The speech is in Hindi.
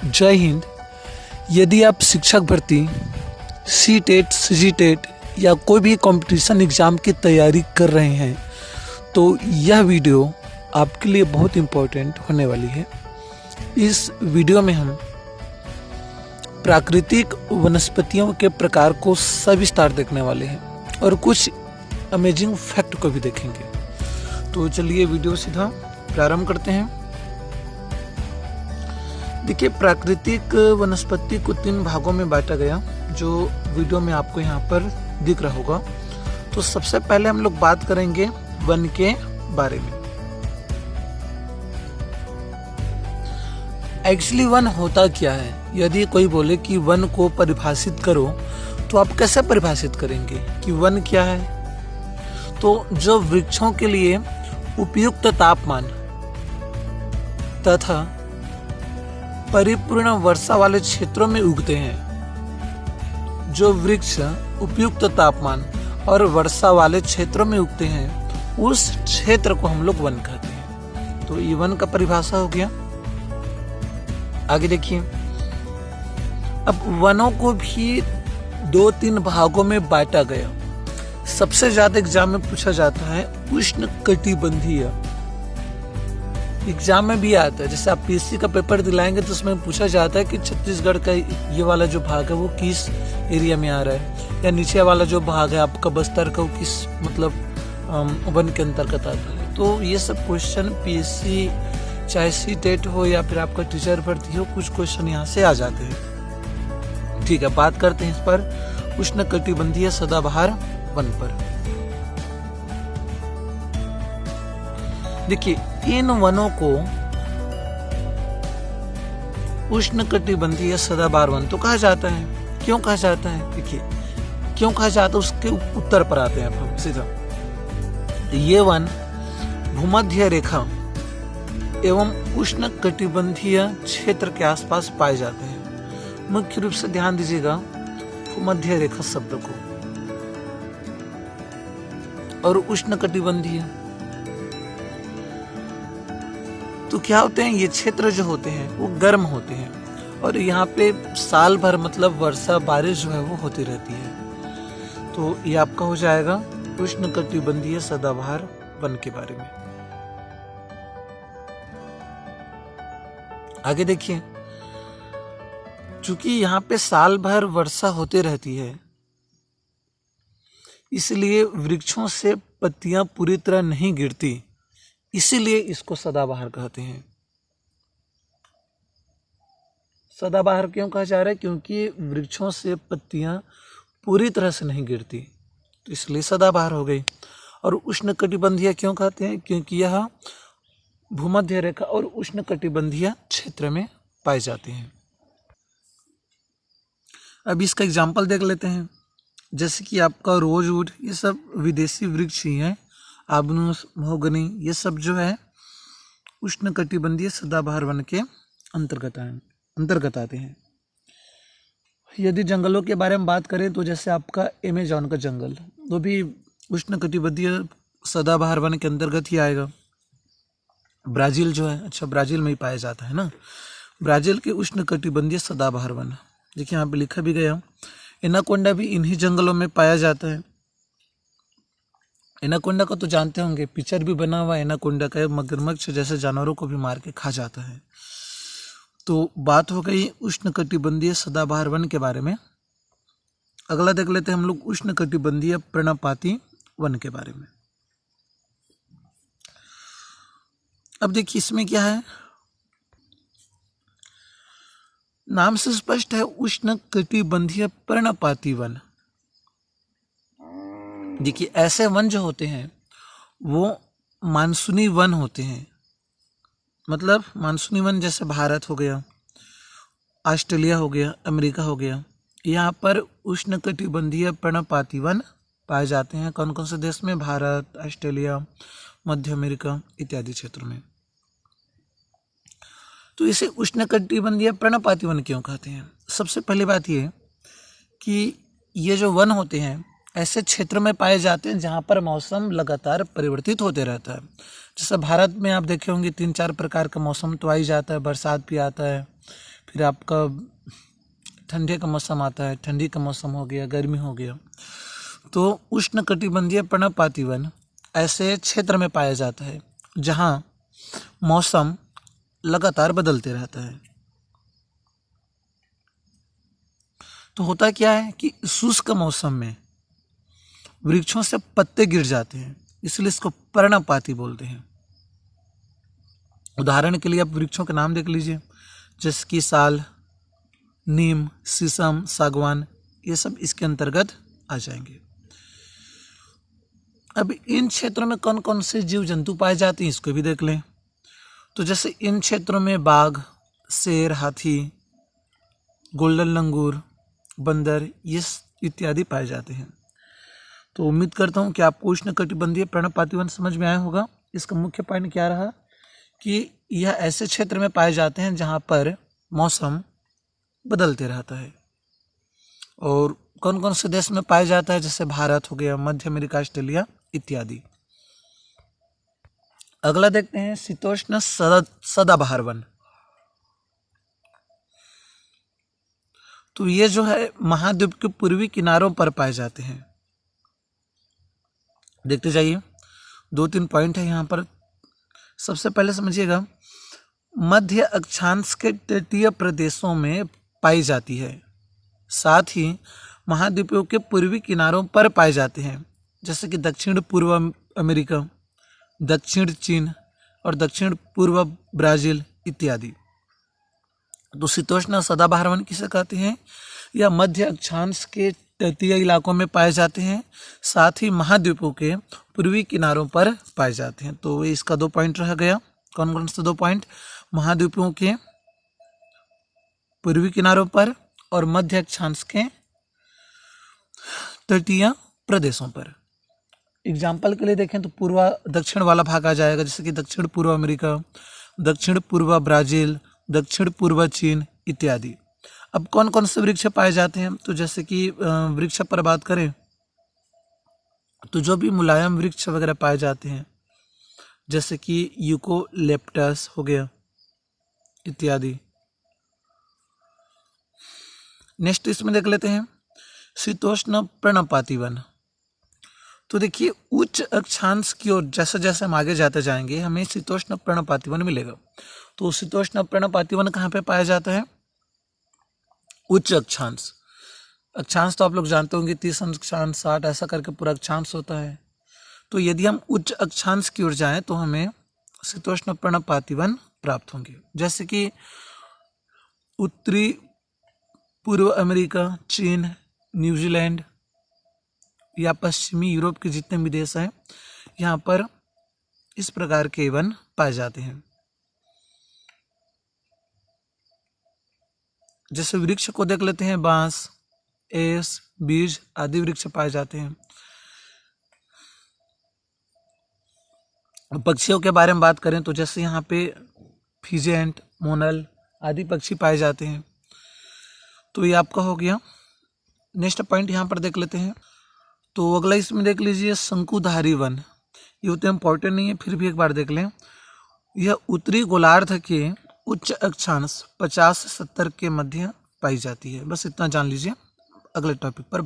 जय हिंद। यदि आप शिक्षक भर्ती, सी टेट, सी टेट या कोई भी कंपटीशन एग्ज़ाम की तैयारी कर रहे हैं तो यह वीडियो आपके लिए बहुत इम्पोर्टेंट होने वाली है। इस वीडियो में हम प्राकृतिक वनस्पतियों के प्रकार को सविस्तार देखने वाले हैं और कुछ अमेजिंग फैक्ट को भी देखेंगे। तो चलिए वीडियो सीधा प्रारंभ करते हैं। देखिए, प्राकृतिक वनस्पति को 3 भागों में बांटा गया, जो वीडियो में आपको यहाँ पर दिख रहा होगा। तो सबसे पहले हम लोग बात करेंगे वन के बारे में। एक्चुअली वन होता क्या है? यदि कोई बोले कि वन को परिभाषित करो तो आप कैसे परिभाषित करेंगे कि वन क्या है? तो जो वृक्षों के लिए उपयुक्त तापमान तथा परिपूर्ण वर्षा वाले क्षेत्रों में उगते हैं, जो वृक्ष उपयुक्त तापमान और वर्षा वाले क्षेत्रों में उगते हैं, उस क्षेत्र को हम लोग वन कहते हैं। तो ये वन का परिभाषा हो गया। आगे देखिए, अब वनों को भी 2-3 भागों में बांटा गया। सबसे ज्यादा एग्जाम में पूछा जाता है उष्णकटिबंधीय। एग्जाम में भी आता है, जैसे आप पीएससी का पेपर दिलाएंगे तो उसमें पूछा जाता है कि छत्तीसगढ़ का ये वाला जो भाग है वो किस एरिया में आ रहा है, या नीचे वाला जो भाग है आपका बस्तर का वो किस मतलब वन के अंतर्गत आता है। तो ये सब क्वेश्चन पीएससी चाहे सी टेट हो या फिर आपका टीचर भर्ती हो, कुछ क्वेश्चन यहाँ से आ जाते हैं। ठीक है, बात करते हैं इस पर उष्णकटिबंधीय सदाबहार वन पर। देखिए, इन वनों को उष्णकटिबंधीय सदाबहार वन तो कहा जाता है। क्यों कहा जाता है? देखिए, क्यों कहा जाता है उसके उत्तर पर आते हैं हम सीधा। ये वन भूमध्य रेखा एवं उष्णकटिबंधीय क्षेत्र के आसपास पाए जाते हैं। मुख्य रूप से ध्यान दीजिएगा भूमध्य रेखा शब्द को, और उष्णकटिबंधीय तो क्या होते हैं? ये क्षेत्र जो होते हैं वो गर्म होते हैं और यहाँ पे साल भर मतलब वर्षा बारिश जो है वो होती रहती है। तो ये आपका हो जाएगा उष्णकटिबंधीय सदाबहार वन के बारे में। आगे देखिए, चूंकि यहाँ पे साल भर वर्षा होती रहती है, इसलिए वृक्षों से पत्तियां पूरी तरह नहीं गिरती, इसीलिए इसको सदाबहार कहते हैं। सदाबहार क्यों कहा जा रहा है? क्योंकि वृक्षों से पत्तियां पूरी तरह से नहीं गिरती, तो इसलिए सदाबहार हो गई। और उष्णकटिबंधीय क्यों कहते हैं? क्योंकि यह भूमध्य रेखा और उष्णकटिबंधीय क्षेत्र में पाए जाते हैं। अब इसका एग्जाम्पल देख लेते हैं। जैसे कि आपका रोजवुड, ये सब विदेशी वृक्ष ही हैं। आबनूस, महोगनी, ये सब जो है उष्णकटिबंधीय सदाबहार वन के अंतर्गत आते हैं। यदि जंगलों के बारे में बात करें तो जैसे आपका अमेज़न का जंगल, वो भी उष्णकटिबंधीय सदाबहार वन के अंतर्गत ही आएगा। ब्राज़ील जो है, अच्छा ब्राज़ील में ही पाया जाता है ना, ब्राज़ील के उष्णकटिबंधीय सदाबहार वन। देखिए यहाँ पे लिखा भी गया, एनाकोंडा भी इन्हीं जंगलों में पाया जाता है। एनाकोंडा को तो जानते होंगे, पिक्चर भी बना हुआ एनाकोंडा का, मगरमच्छ जैसे जानवरों को भी मार के खा जाता है। तो बात हो गई उष्णकटिबंधीय सदाबहार वन के बारे में। अगला देख लेते हैं हम लोग उष्णकटिबंधीय पर्णपाती वन के बारे में। अब देखिए इसमें क्या है, नाम से स्पष्ट है उष्णकटिबंधीय पर्णपाती वन। देखिए, ऐसे वन जो होते हैं वो मानसूनी वन होते हैं। मतलब मानसूनी वन जैसे भारत हो गया, ऑस्ट्रेलिया हो गया, अमेरिका हो गया, यहाँ पर उष्णकटिबंधीय पर्णपाती वन पाए जाते हैं। कौन कौन से देश में? भारत, ऑस्ट्रेलिया, मध्य अमेरिका इत्यादि क्षेत्रों में। तो इसे उष्णकटिबंधीय पर्णपाती वन क्यों कहते हैं? सबसे पहली बात ये कि ये जो वन होते हैं ऐसे क्षेत्र में पाए जाते हैं जहाँ पर मौसम लगातार परिवर्तित होते रहता है। जैसे भारत में आप देखे होंगे 3-4 प्रकार का मौसम तो आ ही जाता है, बरसात भी आता है, फिर आपका ठंडे का मौसम आता है, ठंडी का मौसम हो गया, गर्मी हो गया। तो उष्णकटिबंधीय पर्णपाती वन ऐसे क्षेत्र में पाया जाता है जहाँ मौसम लगातार बदलते रहता है। तो होता क्या है कि शुष्क मौसम में वृक्षों से पत्ते गिर जाते हैं, इसलिए इसको पर्णपाती बोलते हैं। उदाहरण के लिए आप वृक्षों के नाम देख लीजिए, जैसे कि साल, नीम, शीशम, सागवान, ये सब इसके अंतर्गत आ जाएंगे। अब इन क्षेत्रों में कौन कौन से जीव जंतु पाए जाते हैं इसको भी देख लें। तो जैसे इन क्षेत्रों में बाघ, शेर, हाथी, गोल्डन लंगूर, बंदर, ये इत्यादि पाए जाते हैं। तो उम्मीद करता हूँ कि आपको उष्णकटिबंधीय पर्णपाती वन समझ में आया होगा। इसका मुख्य पॉइंट क्या रहा कि यह ऐसे क्षेत्र में पाए जाते हैं जहाँ पर मौसम बदलते रहता है। और कौन कौन से देश में पाया जाता है, जैसे भारत हो गया, मध्य अमेरिका, ऑस्ट्रेलिया इत्यादि। अगला देखते हैं शीतोष्ण सदाबहार वन। तो ये जो है महाद्वीप के पूर्वी किनारों पर पाए जाते हैं। देखते जाइए, 2-3 पॉइंट है यहाँ पर। सबसे पहले समझिएगा, मध्य अक्षांश के तटीय प्रदेशों में पाई जाती है, साथ ही महाद्वीपों के पूर्वी किनारों पर पाए जाते हैं, जैसे कि दक्षिण पूर्व अमेरिका, दक्षिण चीन और दक्षिण पूर्व ब्राजील इत्यादि। तो शीतोष्ण सदाबहार वन किसे कहते हैं? यह मध्य अक्षांश के तटीय इलाकों में पाए जाते हैं, साथ ही महाद्वीपों के पूर्वी किनारों पर पाए जाते हैं। तो इसका 2 पॉइंट रह गया। कौन कौन से 2 पॉइंट? महाद्वीपों के पूर्वी किनारों पर और मध्य अक्षांश के तटीय प्रदेशों पर। एग्जाम्पल के लिए देखें तो पूर्व दक्षिण वाला भाग आ जाएगा, जैसे कि दक्षिण पूर्व अमेरिका, दक्षिण पूर्व ब्राजील, दक्षिण पूर्व चीन इत्यादि। अब कौन कौन से वृक्ष पाए जाते हैं? तो जैसे कि वृक्ष पर बात करें तो जो भी मुलायम वृक्ष वगैरह पाए जाते हैं, जैसे कि यूकोलिप्टस हो गया इत्यादि। नेक्स्ट इसमें देख लेते हैं शीतोष्ण पर्णपाती वन। तो देखिए, उच्च अक्षांश की ओर जैसे जैसे हम आगे जाते जाएंगे हमें शीतोष्ण पर्णपाती वन मिलेगा। तो शीतोष्ण पर्णपाती वन कहाँ पे पाया जाता है? उच्च अक्षांश। अक्षांश तो आप लोग जानते होंगे, 30 अक्षांश, 60 ऐसा करके पूरा अक्षांश होता है। तो यदि हम उच्च अक्षांश की ओर जाएं तो हमें शीतोष्ण पर्णपाती वन प्राप्त होंगे, जैसे कि उत्तरी पूर्व अमेरिका, चीन, न्यूजीलैंड या पश्चिमी यूरोप के जितने भी देश हैं, यहाँ पर इस प्रकार के वन पाए जाते हैं। जैसे वृक्ष को देख लेते हैं, बांस, एस, बीज आदि वृक्ष पाए जाते हैं। पक्षियों के बारे में बात करें तो जैसे यहाँ पे फिजेंट, मोनल आदि पक्षी पाए जाते हैं। तो ये आपका हो गया। नेक्स्ट पॉइंट यहाँ पर देख लेते हैं। तो अगला इसमें देख लीजिए शंकुधारी वन। ये उतना इम्पोर्टेंट नहीं है, फिर भी एक बार देख लें। यह उत्तरी गोलार्ध के उच्च अक्षांश 50 से 70 के मध्य पाई जाती है। बस इतना जान लीजिए। अगले टॉपिक पर बात